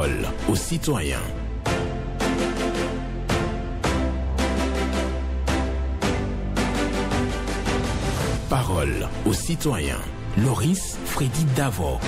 Parole aux citoyens. Parole aux citoyens. Loris Freddy Davo.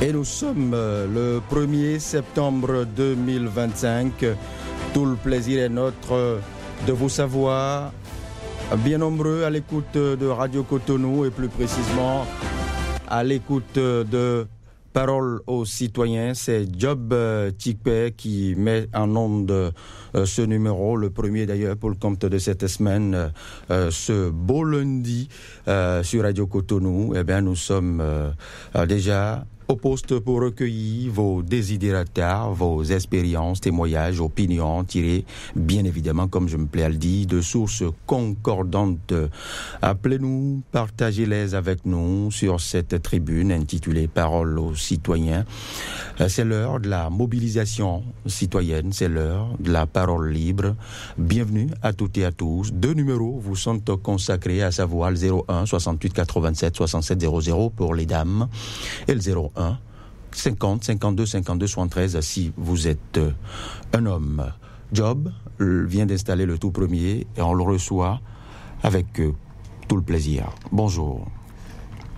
Et nous sommes le 1er septembre 2025. Tout le plaisir est notre de vous savoir bien nombreux à l'écoute de Radio Cotonou et plus précisément à l'écoute de Parole aux citoyens. C'est Job Tikpe qui met en onde ce numéro, le premier d'ailleurs pour le compte de cette semaine, ce beau lundi sur Radio Cotonou. Eh bien, nous sommes déjà au poste pour recueillir vos désidératars, vos expériences, témoignages, opinions tirées, bien évidemment, comme je me plais à le dire, de sources concordantes. Appelez-nous, partagez-les avec nous sur cette tribune intitulée Parole aux citoyens. C'est l'heure de la mobilisation citoyenne, c'est l'heure de la parole libre. Bienvenue à toutes et à tous. 2 numéros vous sont consacrés, à savoir le 01 68 87 67 00 pour les dames et le 01 50 52 52 73 si vous êtes un homme. Job vient d'installer le tout premier et on le reçoit avec tout le plaisir. Bonjour.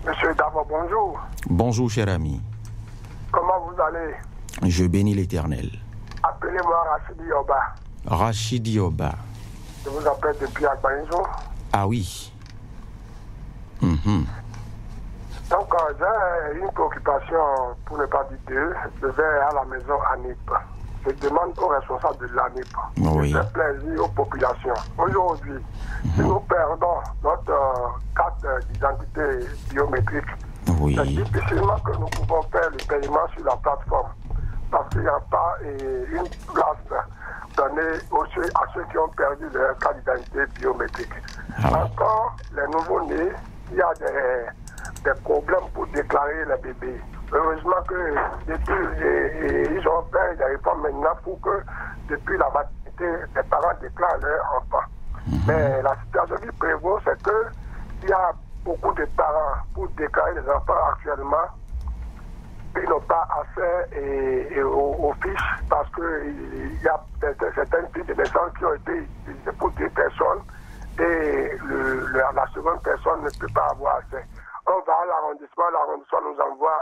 Monsieur Davo, bonjour. Bonjour, cher ami. Comment vous allez? Je bénis l'Éternel. Appelez-moi Rachidi Oba. Rachidi Oba. Je vous appelle depuis Agbanjo. Ah oui. Donc, j'ai une préoccupation, pour ne pas dire deux. Je vais à la maison à NIP. Je demande aux responsables de la NIP de faire plaisir aux populations. Aujourd'hui, si nous perdons notre carte d'identité biométrique, c'est difficilement que nous pouvons faire le paiement sur la plateforme. Parce qu'il n'y a pas une place donnée à ceux qui ont perdu leur carte d'identité biométrique. Encore, les nouveaux-nés, il y a des problèmes pour déclarer les bébés. Heureusement que depuis, ils ont fait des réformes maintenant pour que depuis la maternité, les parents déclarent leurs enfants. Mais la situation qui prévaut, c'est qu'il y a beaucoup de parents pour déclarer les enfants actuellement. Ils n'ont pas accès aux fiches parce qu'il y a certaines fiches de naissance qui ont été utilisées pour 10 personnes et la seconde personne ne peut pas avoir accès. On va à l'arrondissement nous envoie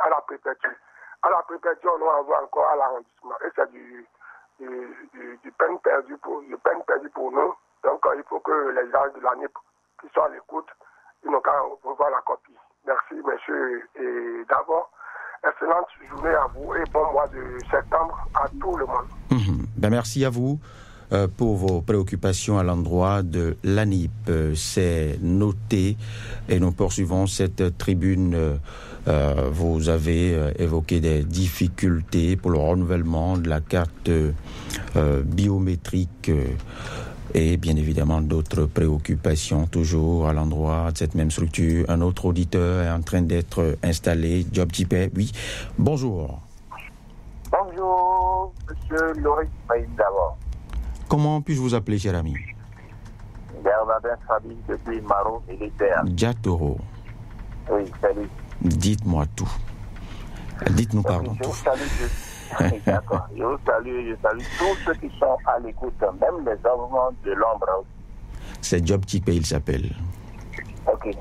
à la préfecture. À la préfecture, on nous envoie encore à l'arrondissement. Et c'est du peine perdue pour nous. Donc, il faut que les gens de la NIP qui sont à l'écoute, ils n'ont qu'à revoir la copie. Merci, monsieur. Et d'abord, excellente journée à vous et bon mois de septembre à tout le monde. Merci à vous pour vos préoccupations à l'endroit de l'ANIP. C'est noté et nous poursuivons cette tribune. Vous avez évoqué des difficultés pour le renouvellement de la carte biométrique et bien évidemment d'autres préoccupations toujours à l'endroit de cette même structure. Un autre auditeur est en train d'être installé. Job Tikpe, oui. Bonjour. Bonjour, monsieur Loris Freddy Davo. Comment puis-je vous appeler, cher ami? Bernardin Fabi depuis Maro militaire. Diatoro. Oui, salut. Dites-moi tout. Dites-nous pardon. Je vous salue. D'accord. Je salue tous ceux qui sont à l'écoute, même les enfants de l'ombre. C'est Job Tikpe, il s'appelle. Ok.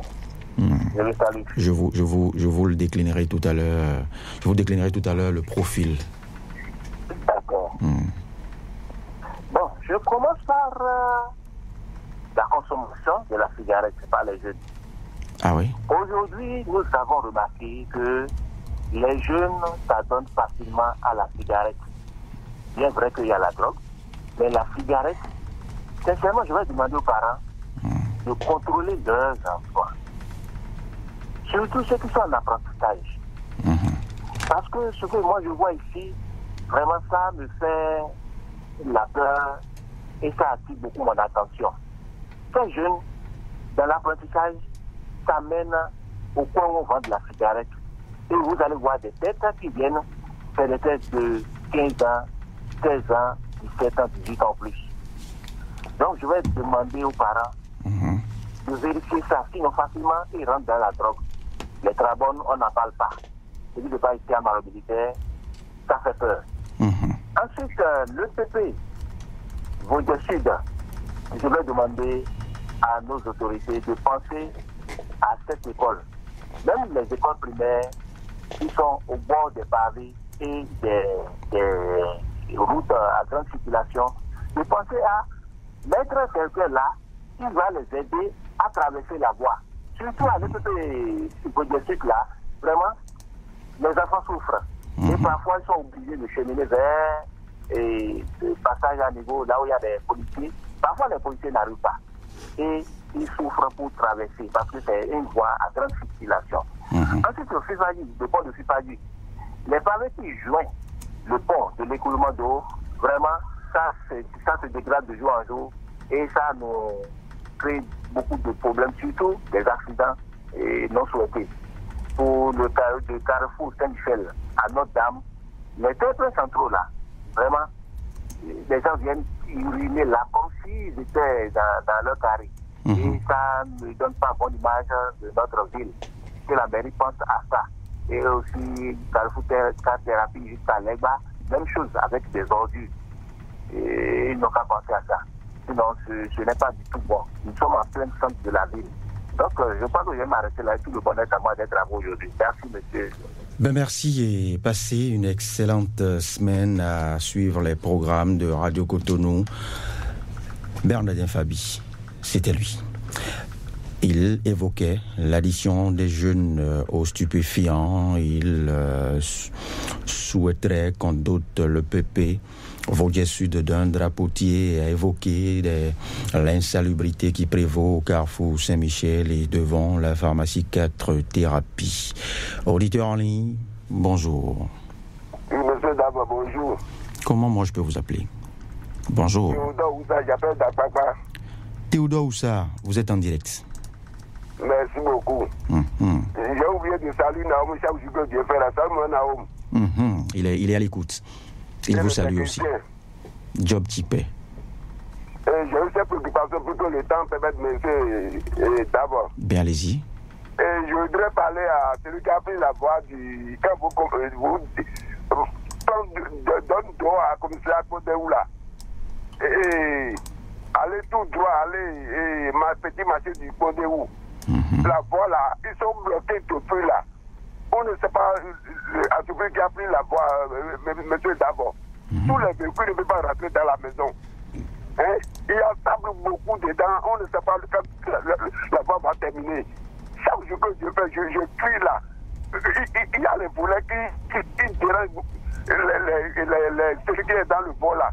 Je le salue. Je vous le déclinerai tout à l'heure. Je vous déclinerai tout à l'heure le profil. D'accord. Bon, je commence par la consommation de la cigarette par les jeunes. Ah oui? Aujourd'hui, nous avons remarqué que les jeunes s'adonnent facilement à la cigarette. Bien vrai qu'il y a la drogue, mais la cigarette, sincèrement, je vais demander aux parents de contrôler leurs enfants. Surtout ceux qui sont en apprentissage. Parce que ce que moi je vois ici, vraiment ça me fait la peur et ça attire beaucoup mon attention. Ces jeunes, dans l'apprentissage, ça mène au coin où on vend de la cigarette. Et vous allez voir des têtes qui viennent, c'est des têtes de 15 ans, 16 ans, 17 ans, 18 ans plus. Donc je vais demander aux parents de vérifier ça, sinon facilement ils rentrent dans la drogue. Les trabones, on n'en parle pas. Celui de pas ici à Maroc militaire, ça fait peur. Ensuite, le PP, Vosges Sud, je vais demander à nos autorités de penser à cette école. Même les écoles primaires qui sont au bord des pavés et des routes à grande circulation, de penser à mettre quelqu'un là qui va les aider à traverser la voie. Surtout à l'EPP Sud là, vraiment, les enfants souffrent. Et parfois, ils sont obligés de cheminer vers le passage à niveau là où il y a des policiers. Parfois, les policiers n'arrivent pas. Et ils souffrent pour traverser parce que c'est une voie à grande circulation. Ensuite, le pont de Fifagi, les pavés qui joignent le pont de l'écoulement d'eau, vraiment, ça se dégrade de jour en jour et ça nous crée beaucoup de problèmes, surtout des accidents non souhaités. Pour le carrefour Saint-Michel à Notre-Dame, les temples centraux là, vraiment, les gens viennent uriner là comme s'ils étaient dans leur carré. Et ça ne donne pas bonne image de notre ville. Que la mairie pense à ça. Et aussi, carrefour thérapie jusqu'à Legba, même chose avec des ordures. Et ils n'ont qu'à penser à ça. Sinon, ce n'est pas du tout bon. Nous sommes en plein centre de la ville. Donc, je pense que je vais m'arrêter là et tout le bonheur à moi d'être à vous aujourd'hui. Merci, monsieur. Ben merci et passez une excellente semaine à suivre les programmes de Radio Cotonou. Bernardin Fabi, c'était lui. Il évoquait l'addition des jeunes aux stupéfiants. Il souhaiterait qu'on dote le PP Vosges Sud d'un drapeautier, a évoqué l'insalubrité qui prévaut au carrefour Saint-Michel et devant la pharmacie 4 Thérapie. Auditeur en ligne, bonjour. Oui, monsieur Dabo, bonjour. Comment moi je peux vous appeler? Bonjour. Théodore Oussa, j'appelle d'Akpakpa. Théodore Oussa, vous êtes en direct. Merci beaucoup. J'ai oublié de saluer Naoum, chaque jour que Dieu fait la salle, Naoum. Il est à l'écoute. Il vous salue aussi. Job Tipé. J'ai eu cette préoccupation pour que le temps permette monsieur d'abord. Bien, allez-y. Et je voudrais parler à celui qui a pris la voix du... Quand vous donne droit à commissaire Kodéou là. Et allez tout droit, allez et ma petit marché du Kodéou. La voie là, ils sont bloqués depuis là. On ne sait pas à celui qui a pris la voie, monsieur d'abord. Tous les véhicules ne peuvent pas rentrer dans la maison. Hein? Il y a table beaucoup dedans, on ne sait pas quand la voie va terminer. Chaque jour que je fais, je crie là. Il y a les volets qui dérangent celui qui est dans le vol là.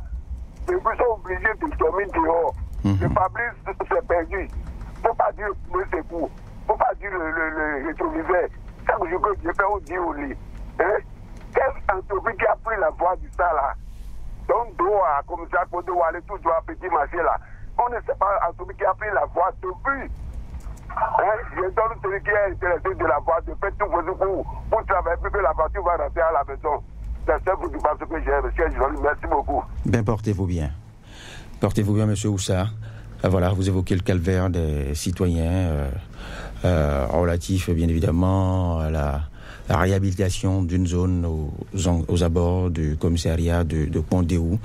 Les véhicules sont obligés de dormir dehors. Le Fabrice s'est perdu. Il ne faut pas dire le secours. Il ne faut pas dire le rétroviseur. Chaque jour que je fais, on dit au lit. Hein? Quelle entreprise qui a pris la voie du ça là? Donc, droit, comme ça, pour aller tout droit, petit marché là. On ne sait pas entreprise qui a pris la voie depuis. Hein? Je donne celui qui est intéressé de la voie, de faire tout vos secours pour travailler, puis que la voiture va rentrer à la maison. C'est ça pour que j'ai, monsieur Jean-Louis. Merci beaucoup. Ben, portez-vous bien. Portez-vous bien, monsieur Oussa. Voilà, vous évoquez le calvaire des citoyens relatif, bien évidemment, à la réhabilitation d'une zone aux abords du commissariat de Pont-Déou.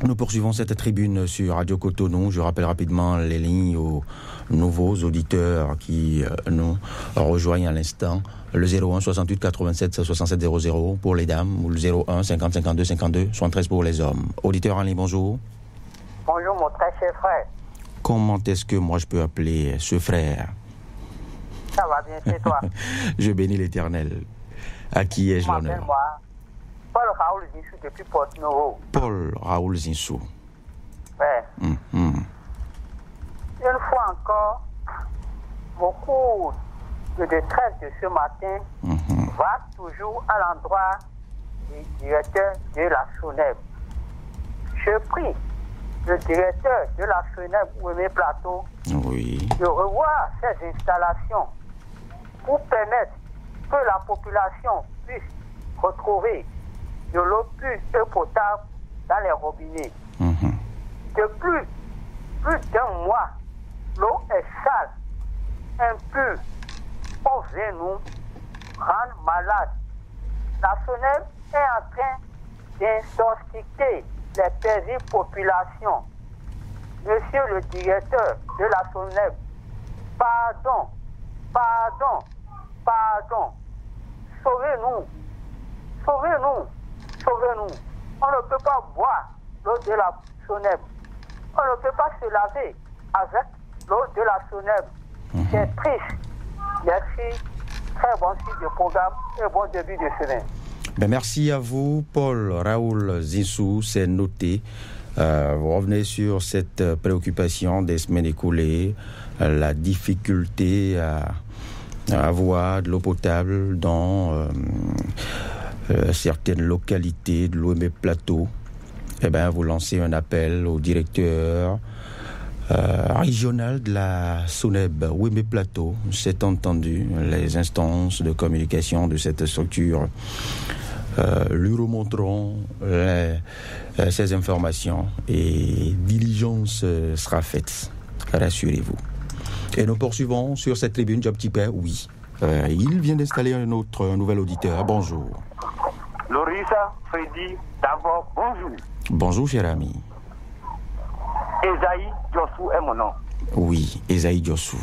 Nous poursuivons cette tribune sur Radio Cotonou. Je rappelle rapidement les lignes aux nouveaux auditeurs qui nous rejoignent à l'instant. Le 01 68 87 67 00 pour les dames ou le 01 50 52 52 73 pour les hommes. Auditeur en ligne, bonjour. Bonjour mon très cher frère. Comment est-ce que moi je peux appeler ce frère? Ça va bien chez toi? Je bénis l'Éternel. À qui ai-je l'honneur? Moi, Paul Raoul Zinsou depuis Porto-Novo. Paul Raoul Zinsou. Ouais. Une fois encore, beaucoup de détresse de ce matin va toujours à l'endroit du directeur de la SONEB. Je prie le directeur de la SONEB Ouémé Plateau de revoir ces installations pour permettre que la population puisse retrouver de l'eau pure et potable dans les robinets. Depuis plus d'un mois, l'eau est sale, impure. On vient nous rendre malades. La SONEB est en train d'intoxiquer les paisibles populations. Monsieur le directeur de la SONEB, pardon. Sauvez-nous. On ne peut pas boire l'eau de la SONEB. On ne peut pas se laver avec l'eau de la SONEB. C'est triste. Merci. Très bon site de programme et bon début de semaine. Merci à vous, Paul Raoul Zinsou, c'est noté. Vous revenez sur cette préoccupation des semaines écoulées, la difficulté à avoir de l'eau potable dans certaines localités de l'Ouémé Plateau. Vous lancez un appel au directeur régional de la SONEB Ouémé Plateau. C'est entendu, les instances de communication de cette structure lui remonteront ces informations et diligence sera faite, rassurez-vous. Et nous poursuivons sur cette tribune, Job Tipé, oui. Il vient d'installer un nouvel auditeur. Bonjour. Lorissa, Freddy, d'abord, bonjour. Bonjour, cher ami. Esaïe Diossou est mon nom. Oui, Esaïe Diossou.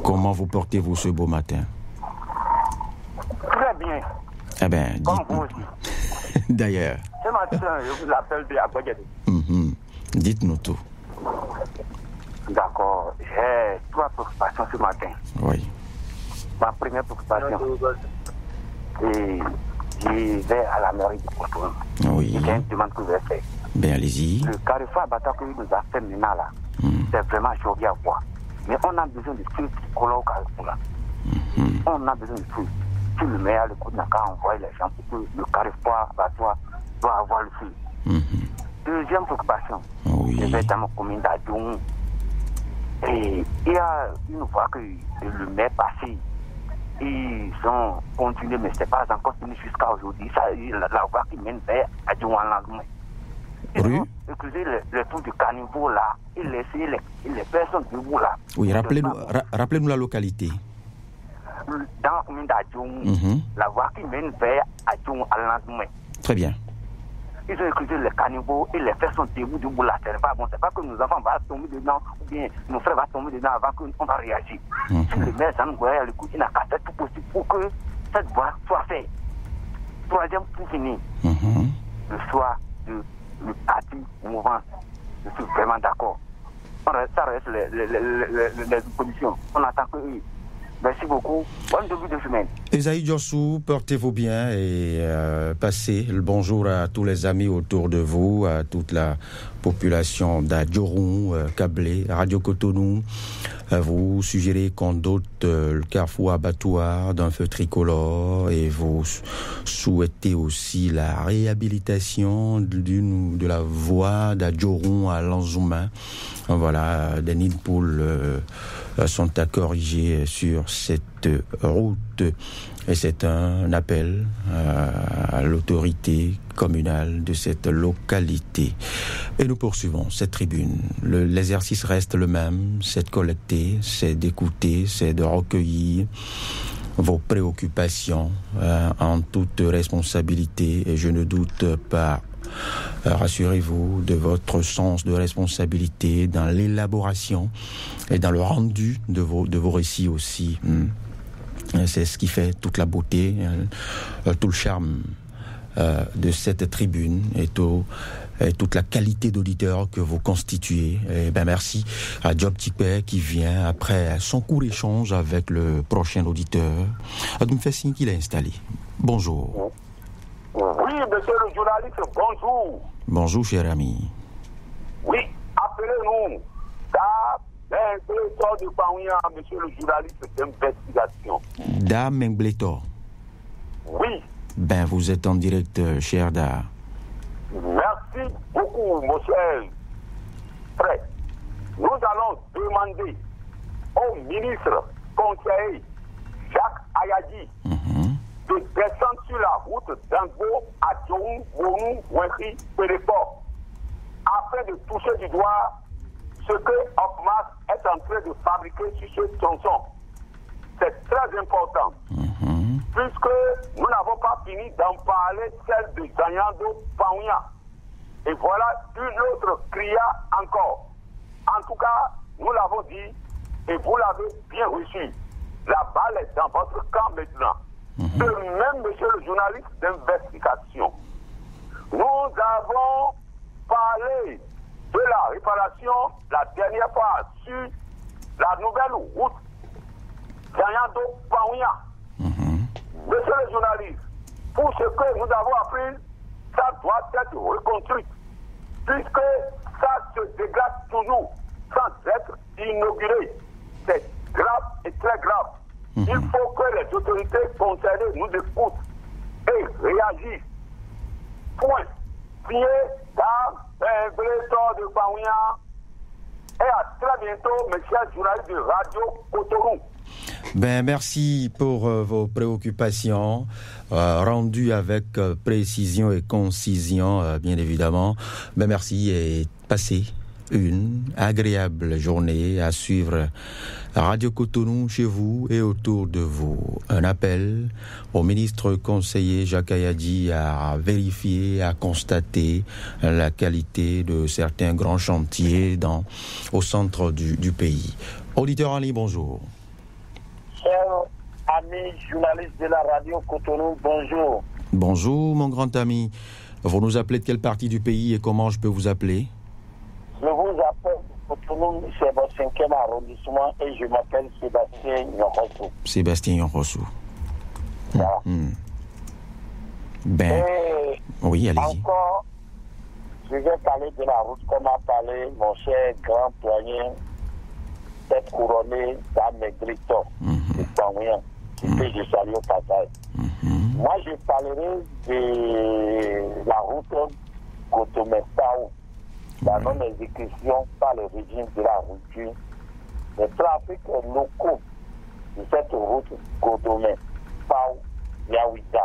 Comment vous portez-vous ce beau matin? Très bien. Comme vous aussi. D'ailleurs. Ce matin, je vous appelle de Abuja. Dites-nous tout. D'accord. J'ai 3 préoccupations ce matin. Oui. Ma première préoccupation, et je vais à la mairie de Cotonou. Oui. J'ai une demande que je vais faire. Ben allez-y. Le carrefour Abata que nous a fait maintenant là, c'est vraiment joli à voir. Mais on a besoin de feu psychologue au carrefour là. On a besoin de feu. Si le maire le coup n'a qu'à envoyer les gens pour que le carrefour Abata doit avoir le feu. Deuxième préoccupation, je vais dans ma commune d'Adjoum. Et il y a une fois que le maire passé, ils ont continué, mais ce n'est pas encore fini jusqu'à aujourd'hui. La voie qui mène vers Adjoum en lendemain. Ils ont éclusé le tour du caniveau là, et laissé les personnes debout là. Oui, rappelez-nous la localité. Dans la commune d'Adjoum, la voie qui mène vers Adjoum en lendemain. Très bien. Ils ont éclusé le caniveau et les personnes debout là. C'est pas bon, c'est pas que nos enfants vont tomber dedans, ou bien nos frères vont tomber dedans avant qu'on va réagir. Si le maire s'en voit le coup, il n'a qu'à faire tout possible pour que cette voie soit faite. Troisième pour finir, le choix de le parti mouvant, je suis vraiment d'accord. Ça reste les oppositions. On attend que eux. Merci beaucoup. Bonne début de semaine. Esaïe Diossou, portez-vous bien et passez le bonjour à tous les amis autour de vous, à toute la population d'Adjourou, Kablé, Radio Cotonou. Vous suggérez qu'on dote le carrefour abattoir d'un feu tricolore et vous souhaitez aussi la réhabilitation de la voie d'Adjourou à Lanzouma. Voilà, des nids de poules sont à corriger sur cette route et c'est un appel à l'autorité communale de cette localité. Et nous poursuivons cette tribune. L'exercice reste le même, c'est de collecter, c'est d'écouter, c'est de recueillir vos préoccupations en toute responsabilité et je ne doute pas, rassurez-vous, de votre sens de responsabilité dans l'élaboration et dans le rendu de vos récits aussi. C'est ce qui fait toute la beauté, tout le charme de cette tribune et toute la qualité d'auditeur que vous constituez. Et merci à Job Tipé qui vient après son court échange avec le prochain auditeur. Il me fait signe qu'il est installé. Bonjour. Oui, monsieur le journaliste, bonjour. Bonjour, cher ami. Oui, appelez-nous. Mengletor de Paouia, monsieur le journaliste d'investigation. Mengletor. Oui. Ben, vous êtes en direct, cher Da. Merci beaucoup, mon cher frère. Nous allons demander au ministre conseiller Jacques Ayadi de descendre sur la route d'Ango à Djoum, Bonou, Wenri, Péréport, afin de toucher du doigt ce que Opmas est en train de fabriquer sur ce tronçon. C'est très important, puisque nous n'avons pas fini d'en parler, celle de Zanyando Paounia. Et voilà une autre cria encore. En tout cas, nous l'avons dit, et vous l'avez bien reçu. La balle est dans votre camp maintenant. De même, monsieur le journaliste d'investigation, nous avons parlé de la réparation la dernière fois sur la nouvelle route Zanyando Paounia. Monsieur le journaliste, pour ce que nous avons appris, ça doit être reconstruit, puisque ça se dégrade toujours sans être inauguré. C'est grave et très grave. Il faut que les autorités concernées nous écoutent et réagissent. Point. Signé par Blétor de Paounia. Et à très bientôt, mes chers journalistes de Radio Cotonou. Ben, merci pour vos préoccupations rendues avec précision et concision, bien évidemment. Ben, merci et passez une agréable journée à suivre Radio Cotonou chez vous et autour de vous. Un appel au ministre conseiller Jacques Ayadi à vérifier, à constater la qualité de certains grands chantiers au centre du pays. Auditeur en ligne, bonjour. Chers amis journalistes de la radio Cotonou, bonjour. Bonjour mon grand ami. Vous nous appelez de quelle partie du pays et comment je peux vous appeler? Je vous appelle Cotonou, c'est votre 5e arrondissement et je m'appelle Sébastien Nyonrossou. Sébastien Nyonrossou. Voilà. Ben, oui, allez-y. Encore, je vais parler de la route comme a parlé mon cher grand doyen, tête couronnée d'Amegriton, de Paounia, que je salue au passage. Moi, je parlerai de la route Gotomé-Pao, la non-exécution par le régime de la rupture. Les trafics locaux de cette route Gotomé-Pao-Yaouida.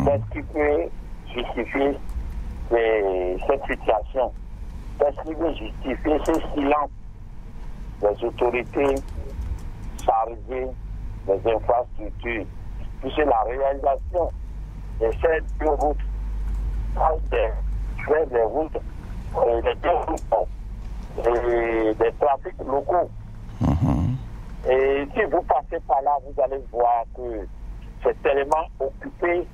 Qu'est-ce qui peut justifier cette situation? Qu'est-ce qui peut justifier ce silence des autorités chargées des infrastructures, puisque la réalisation de ces deux routes, des routes, des développements et des trafics locaux. Et si vous passez par là, vous allez voir que c'est tellement occupé.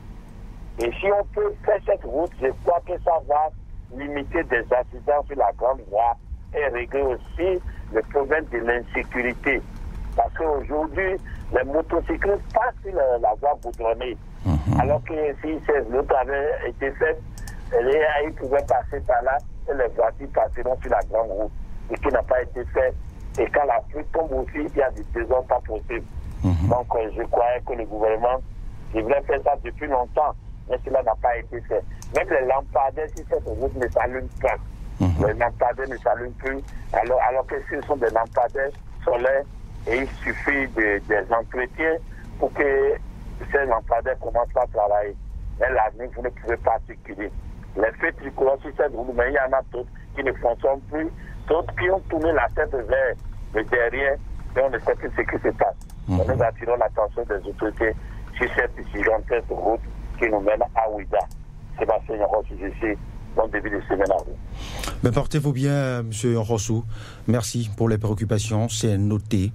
Et si on peut faire cette route, je crois que ça va limiter des accidents sur la grande voie et régler aussi le problème de l'insécurité. Parce qu'aujourd'hui, les motocyclistes passent sur la voie goudronnée. Alors que si l'autre avait été fait, ils pouvaient passer par là et les voitures passeront sur la grande route. Ce qui n'a pas été fait. Et quand la pluie tombe aussi, il y a des désordres pas possibles. Donc je croyais que le gouvernement devrait faire ça depuis longtemps. Mais cela n'a pas été fait. Même les lampadaires, si cette route ne s'allume pas, les lampadaires ne s'allument plus, alors que ce sont des lampadaires solaires et il suffit des entretiens pour que ces lampadaires commencent à travailler. Mais la nuit, vous ne pouvez pas circuler. Les feux tricolores sur cette route, mais il y en a d'autres qui ne fonctionnent plus, d'autres qui ont tourné la tête vers le derrière, et on ne sait plus ce qui se passe. Nous attirons l'attention des autorités sur cette gigantesque route qui nous mène à Ouida. Sébastien Nyonrossou, je suis bon début de semaine à vous. Ben, portez-vous bien, M. Nyonrossou. Merci pour les préoccupations. C'est noté.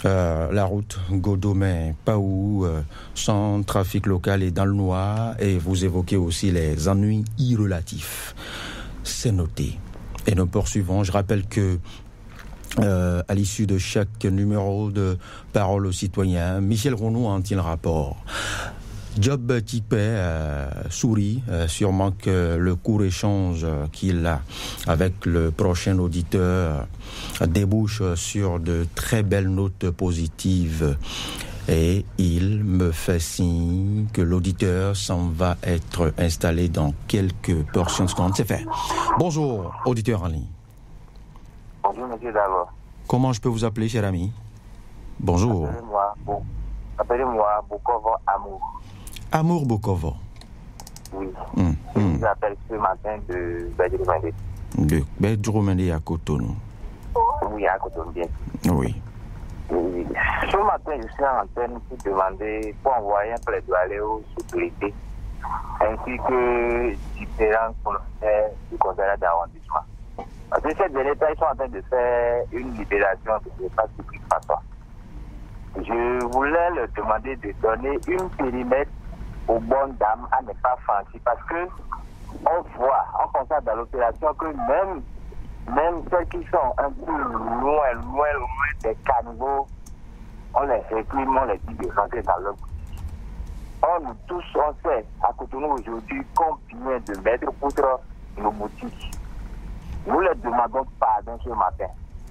La route Godomé-Paou, sans trafic local et dans le noir. Et vous évoquez aussi les ennuis irrelatifs. C'est noté. Et nous poursuivons. Je rappelle que à l'issue de chaque numéro de Parole aux citoyens, Michel Renaud en tient le rapport. Job Tipé sourit, sûrement que le court échange qu'il a avec le prochain auditeur débouche sur de très belles notes positives. Et il me fait signe que l'auditeur s'en va être installé dans quelques portions de secondes. C'est fait. Bonjour, auditeur en ligne. Bonjour, monsieur Davo. Comment je peux vous appeler, cher ami? Bonjour. Appelez-moi Bokovo Amour. Amour Bokovo. Oui. Je vous appelle ce matin de Bedroumendé. De Bedroumendé à Cotonou. Oui, à Cotonou, bien. Oui. Ce matin, je suis en antenne pour demander, pour envoyer un plaidoyer aux autorités, ainsi que différents conseils du conseil d'arrondissement. Parce que ces derniers temps, ils sont en train de faire une libération de l'espace public François. Je voulais leur demander de donner une périmètre aux bonnes dames à ne pas franchir, parce que on constate dans l'opération que même celles qui sont un peu loin des caniveaux, on les réprime, on les dit de rentrer dans leur boutique. Or, nous tous, on sait, à Cotonou aujourd'hui, combien de mètres poutres nos boutiques. Nous leur demandons pardon ce matin.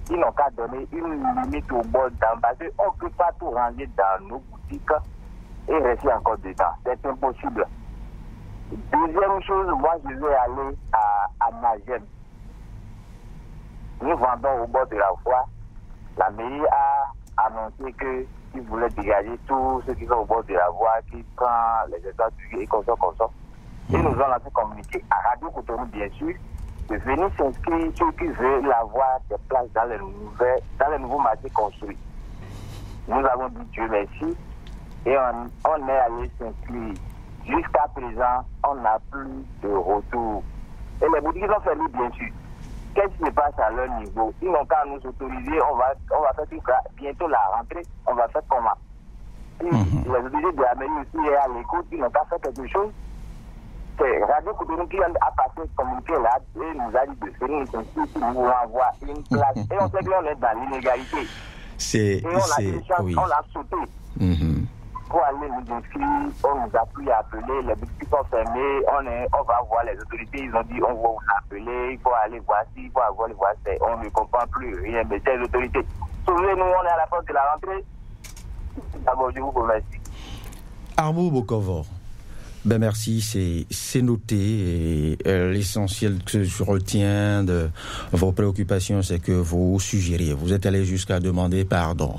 Ils n'ont qu'à donner une limite aux bonnes dames, parce qu'on ne peut pas tout ranger dans nos boutiques et rester encore dedans. C'est impossible. Deuxième chose, moi je vais aller à Nagem. Nous vendons au bord de la voie. La mairie a annoncé qu'il voulait dégager tous ceux qui sont au bord de la voie, qui prennent les états et comme ça. Et nous allons lancé communiquer à Radio Cotonou, bien sûr, de venir s'inscrire ceux qui veulent avoir des places dans les nouveaux marchés construits. Nous avons dit Dieu merci et on est allé s'inscrire. Jusqu'à présent, on n'a plus de retour. Et les boutiques sont fermées, bien sûr. Qu'est-ce qui se passe à leur niveau? Ils n'ont qu'à nous autoriser, on va faire tout ça. Bientôt la rentrée, on va faire comment? Les autorités de la mairie aussi est à l'écoute, ils n'ont qu'à faire quelque chose. C'est Radio Cotonou qui a passé ce communiqué là et nous a dit de faire une censure si nous voulons avoir une place. Et on sait qu'on est dans l'inégalité. On a sauté. Pour aller nous inscrire, on nous a plus appelé, les boutiques sont fermées, on va voir les autorités, ils ont dit on va vous appeler, il faut aller voir ci, il faut aller voir ça, on ne comprend plus rien, mais ces autorités. Souvenez-nous, on est à la fin de la rentrée. D'abord, je vous remercie. Amour Bokovo. Ben merci, c'est noté et l'essentiel que je retiens de vos préoccupations, c'est que vous suggérez, vous êtes allé jusqu'à demander pardon,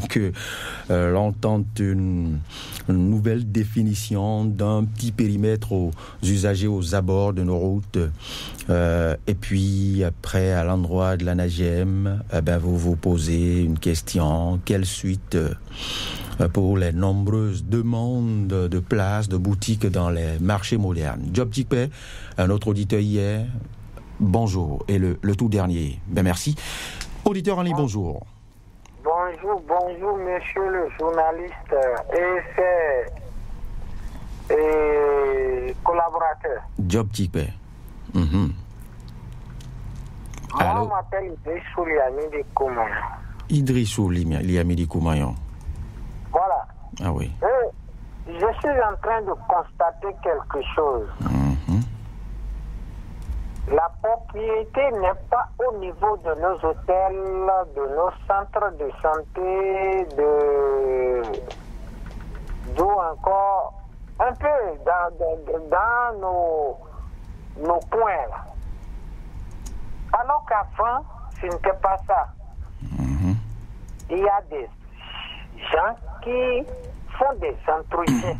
que l'on tente une nouvelle définition d'un petit périmètre aux usagers aux abords de nos routes et puis après à l'endroit de la Nagem, vous vous posez une question, quelle suite pour les nombreuses demandes de places, de boutiques dans les marchés modernes. Job Tikpe, un autre auditeur hier, bonjour. Et le tout dernier, merci. Auditeur en ligne, bonjour. Bonjour, monsieur le journaliste et collaborateur. Job Tikpe. Moi, je m'appelle Idrissou Liami de Koumayon. Idrissou Liami de Koumayon. Voilà. Ah oui. Je suis en train de constater quelque chose. La propriété n'est pas au niveau de nos hôtels, de nos centres de santé, d'où encore un peu dans nos coins là. Alors qu'avant, ce n'était pas ça. Il y a des gens qui font des entretiens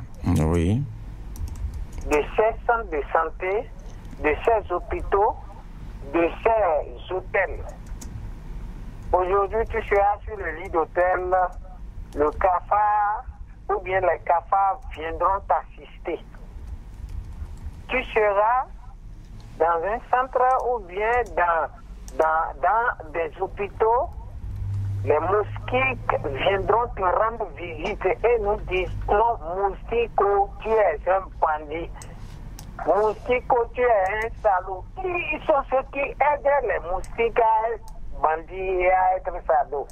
de ces centres de santé, de ces hôpitaux, de ces hôtels. Aujourd'hui, tu seras sur le lit d'hôtel, le cafard ou bien les cafards viendront t'assister. Tu seras dans un centre ou bien dans des hôpitaux. Les moustiques viendront te rendre visite et nous diront Moustico, tu es un bandit. Moustico, tu es un salaud. Qui sont ceux qui aident les moustiques à être bandits et à être salauds?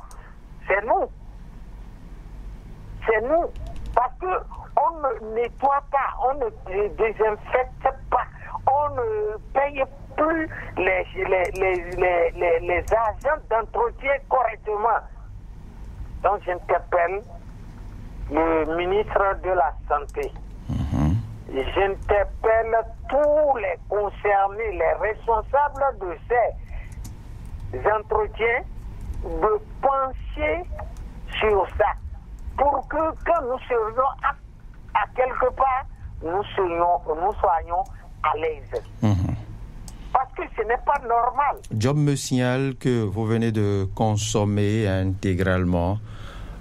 C'est nous. C'est nous. Parce qu'on ne nettoie pas, on ne désinfecte pas, on ne paye plus les agents d'entretien correctement. Donc j'interpelle le ministre de la Santé. J'interpelle tous les concernés, les responsables de ces entretiens, de pencher sur ça, pour que quand nous serions à quelque part, nous soyons à l'aise. Parce que ce n'est pas normal. Job me signale que vous venez de consommer intégralement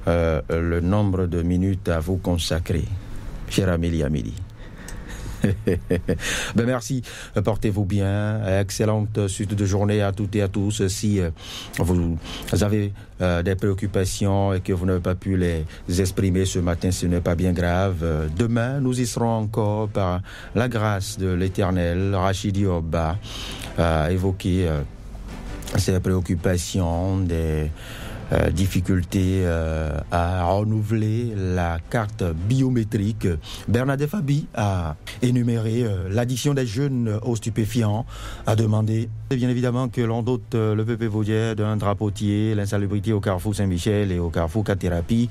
le nombre de minutes à vous consacrer, chère Amélie. Ben merci, portez-vous bien, excellente suite de journée à toutes et à tous. Si vous avez des préoccupations et que vous n'avez pas pu les exprimer ce matin, ce n'est pas bien grave. Demain, nous y serons encore par la grâce de l'Éternel. Rachidi Oba a évoqué ses préoccupations, des difficultés à renouveler la carte biométrique. Bernadette Fabi a énuméré l'addiction des jeunes aux stupéfiants, a demandé bien évidemment que l'on dote le PP Vaudier d'un drapeautier, l'insalubrité au carrefour Saint-Michel et au carrefour Cathérapie,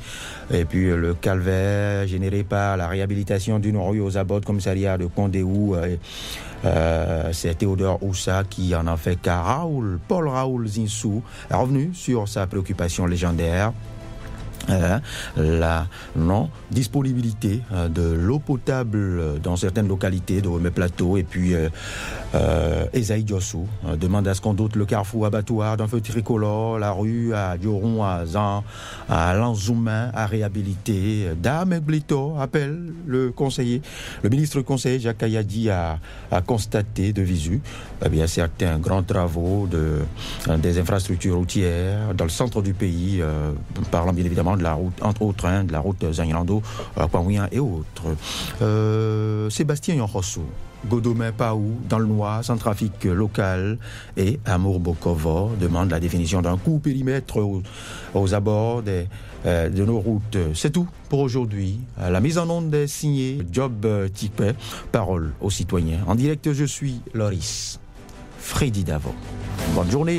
et puis le calvaire généré par la réhabilitation d'une rue aux abords du commissariat de Condéou. C'est Théodore Oussa qui en a fait cas. Paul Raoul Zinsou est revenu sur sa préoccupation légendaire, la non-disponibilité de l'eau potable dans certaines localités de Remé Plateau. Et puis Esaïe Diossou demande à ce qu'on dote le carrefour abattoir d'un feu tricolore, la rue à Dioron, à Zan, à Lanzoumain à réhabiliter. Dame Blito appelle le ministre conseiller Jacques Kayadi à constater de visu certains grands travaux des infrastructures routières dans le centre du pays, parlant bien évidemment de la route, entre autres, de la route Zanyando, Kwangouyan et autres. Sébastien Yonrosso, Godomé Paou, dans le Noir, sans trafic local, et Amour Bokovo demande la définition d'un coût périmètre aux abords de nos routes. C'est tout pour aujourd'hui. La mise en onde est signée Job Tipé, parole aux citoyens. En direct, je suis Loris Freddy Davo. Bonne journée.